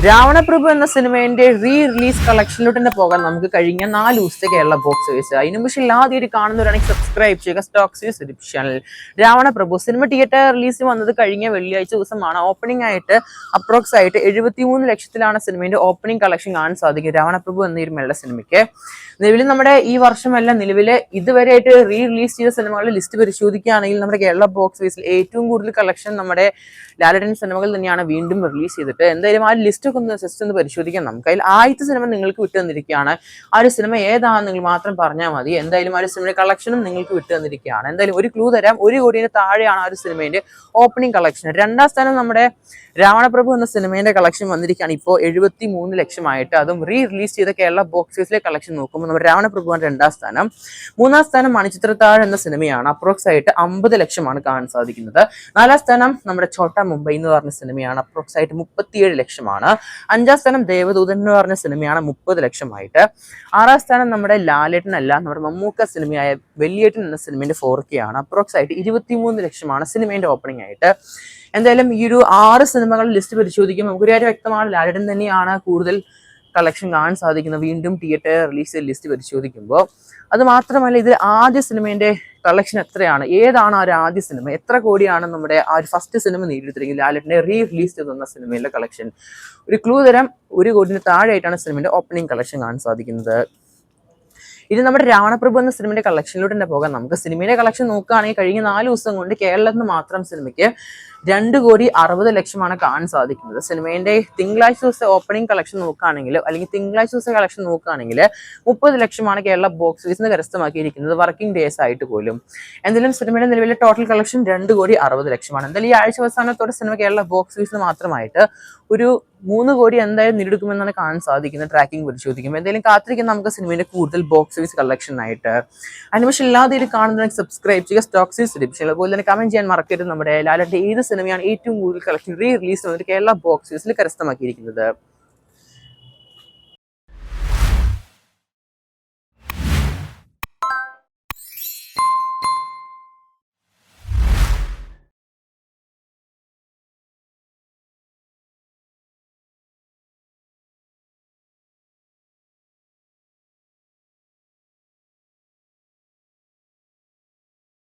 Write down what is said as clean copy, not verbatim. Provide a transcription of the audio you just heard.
രാവണപ്രഭു എന്ന സിനിമയുടെ റിലീസ് കളക്ഷനിലോട്ട് തന്നെ പോകാൻ നമുക്ക് കഴിഞ്ഞ 4 ദിവസത്തെ കേരള ബോക്സ് ഓഫീസ്. അതിന് പക്ഷേ ആദ്യമായിട്ട് കാണുന്നവരാണെങ്കിൽ സബ്സ്ക്രൈബ് ചെയ്യുക Stokes YouTube channel. Ravanaprabhu cinema theatre release വന്നത് കഴിഞ്ഞ വെള്ളിയാഴ്ച ദിവസമാണ്. ഓപ്പണിംഗ് ആയിട്ട് അപ്രോക്സ് ആയിട്ട് 73 ലക്ഷത്തിലാണ് സിനിമയുടെ ഓപ്പണിംഗ് കളക്ഷൻ കാണാൻ സാധിക്കും രാവണപ്രഭു എന്ന ഒരു മെല്ലെ സിനിമയ്ക്ക്. നിലവിൽ നമ്മുടെ ഈ വർഷമല്ല, നിലവിലെ ഇതുവരെയായിട്ട് റിലീസ് ചെയ്ത സിനിമകളുടെ ലിസ്റ്റ് പരിശോധിക്കുകയാണെങ്കിൽ നമ്മുടെ കേരള ബോക്സ് ഓഫീസിൽ ഏറ്റവും കൂടുതൽ കളക്ഷൻ നമ്മുടെ ലാലേട്ടൻ സിനിമകൾ തന്നെയാണ് വീണ്ടും റിലീസ് ചെയ്തിട്ട്. എന്തായാലും ആ ലിസ്റ്റ് ഒക്കെ ഒന്ന് ജസ്റ്റ് ഒന്ന് പരിശോധിക്കാം നമുക്ക്. അതിൽ ആദ്യത്തെ സിനിമ നിങ്ങൾക്ക് വിട്ടു തന്നിരിക്കുകയാണ്. ആ ഒരു സിനിമ ഏതാണെന്ന് നിങ്ങൾ മാത്രം പറഞ്ഞാൽ മതി. എന്തായാലും ആ ഒരു സിനിമയുടെ കളക്ഷനും നിങ്ങൾക്ക് വിട്ടു തന്നിരിക്കുകയാണ്. എന്തായാലും ഒരു ക്ലൂ തരാം, 1 കോടിയുടെ താഴെയാണ് ആ ഒരു സിനിമയുടെ ഓപ്പണിംഗ് കളക്ഷൻ. 2ാം സ്ഥാനം നമ്മുടെ രാവണപ്രഭു എന്ന സിനിമയുടെ കളക്ഷൻ വന്നിരിക്കുകയാണ് ഇപ്പോൾ 73 ലക്ഷമായിട്ട്. അതും റിലീസ് ചെയ്ത കേരള ബോക്സ് ഓഫീസിലെ കളക്ഷൻ നോക്കുമ്പോൾ നമ്മുടെ രാവണപ്രഭുവാണ് 2ാം സ്ഥാനം. 3ാം സ്ഥാനം മണിച്ചിത്രത്താഴ് എന്ന സിനിമയാണ്. അപ്രോക്സ് ആയിട്ട് 50 ലക്ഷമാണ് കാണാൻ സാധിക്കുന്നത്. 4ാം സ്ഥാനം നമ്മുടെ ഛോട്ട മുംബൈ എന്ന് പറഞ്ഞ സിനിമയാണ്. അപ്രോക്സ് ആയിട്ട് 37 ലക്ഷമാണ്. 5ാം സ്ഥാനം ദേവദൂതൻ എന്ന് പറഞ്ഞ സിനിമയാണ് 30 ലക്ഷമായിട്ട്. 6ാം സ്ഥാനം നമ്മുടെ ലാലേട്ടൻ അല്ല, നമ്മുടെ മമ്മൂക്ക സിനിമയായ വെള്ളിയേട്ടൻ എന്ന സിനിമയുടെ 4K ആണ്. അപ്രോക്സ് ആയിട്ട് 23 ലക്ഷമാണ് സിനിമയുടെ ഓപ്പണിംഗ് ആയിട്ട്. എന്തായാലും ഈ ഒരു 6 സിനിമകളുടെ ലിസ്റ്റ് പരിശോധിക്കുമ്പോൾ നമുക്കൊരു കാര്യം വ്യക്തമാണ്, ലാലേട്ടൻ തന്നെയാണ് കൂടുതൽ കളക്ഷൻ കാണാൻ സാധിക്കുന്നത് വീണ്ടും തിയേറ്റർ റിലീസ് ലിസ്റ്റ് പരിശോധിക്കുമ്പോൾ. അത് മാത്രമല്ല, ഇതിൽ ആദ്യ സിനിമേന്റെ കളക്ഷൻ എത്രയാണ്, ഏതാണ് ആ ഒരു ആദ്യ സിനിമ, എത്ര കോടിയാണ് നമ്മുടെ ആ ഒരു ഫസ്റ്റ് സിനിമ നേടിയെടുത്തിരിക്കുന്നത് ലാലേട്ടന്റെ റിലീസ് ചെയ്തെന്ന സിനിമയിലെ കളക്ഷൻ. ഒരു ക്ലൂ തരാം, 1 കോടിന് താഴെയായിട്ടാണ് സിനിമയുടെ ഓപ്പണിംഗ് കളക്ഷൻ കാണാൻ സാധിക്കുന്നത്. ഇത് നമ്മുടെ രാവണപ്രഭു എന്ന സിനിമയുടെ കളക്ഷനിലൂടെ തന്നെ പോകാം നമുക്ക്. സിനിമയുടെ കളക്ഷൻ നോക്കുകയാണെങ്കിൽ കഴിഞ്ഞ 4 ദിവസം കൊണ്ട് കേരളത്തിൽ നിന്ന് മാത്രം സിനിമയ്ക്ക് 2,60,00,000 കാണാൻ സാധിക്കുന്നത്. സിനിമയുടെ തിങ്കളാഴ്ച ദിവസം ഓപ്പണിംഗ് കളക്ഷൻ നോക്കുകയാണെങ്കിൽ, അല്ലെങ്കിൽ തിങ്കളാഴ്ച ദിവസം കളക്ഷൻ നോക്കുകയാണെങ്കിൽ 30 ലക്ഷമാണ് കേരള ബോക്സ് ഓഫീസിൽ നിന്ന് കരസ്ഥമാക്കിയിരിക്കുന്നത് വർക്കിംഗ് ഡേയ്സ് ആയിട്ട് പോലും. എന്തായാലും സിനിമയുടെ നിലവിലെ ടോട്ടൽ കളക്ഷൻ 2,60,00,000. എന്തായാലും ഈ ആഴ്ച അവസാനത്തോടെ സിനിമ കേരള ബോക്സ് ഓഫീസിൽ മാത്രമായിട്ട് ഒരു 3 കോടി എന്തായാലും നേടിയെടുക്കുമെന്നാണ് കാണാൻ സാധിക്കുന്നത് ട്രാക്കിംഗ് പരിശോധിക്കുമ്പോൾ. എന്തായാലും കാത്തിരിക്കുന്ന നമുക്ക് സിനിമയുടെ കൂടുതൽ ബോക്സ് ഓഫീസ് കളക്ഷൻ ആയിട്ട്. അനിമേഷൻ ഇല്ലാതെ കാണുന്നതിന് സബ്സ്ക്രൈബ് ചെയ്യുക സ്റ്റോക്സ് ഡിസ്ക്രിപ്ഷൻ. അതുപോലെ തന്നെ കമന്റ് ചെയ്യാൻ മറക്കരുത് നമ്മുടെ ലാലേട്ടന്റെ ഏത് സിനിമയാണ് ഏറ്റവും കൂടുതൽ കളക്ഷൻ റിലീസ് വന്നിട്ട് കേരള ബോക്സ് ഓഫീസിൽ കരസ്ഥമാക്കിയിരിക്കുന്നത്.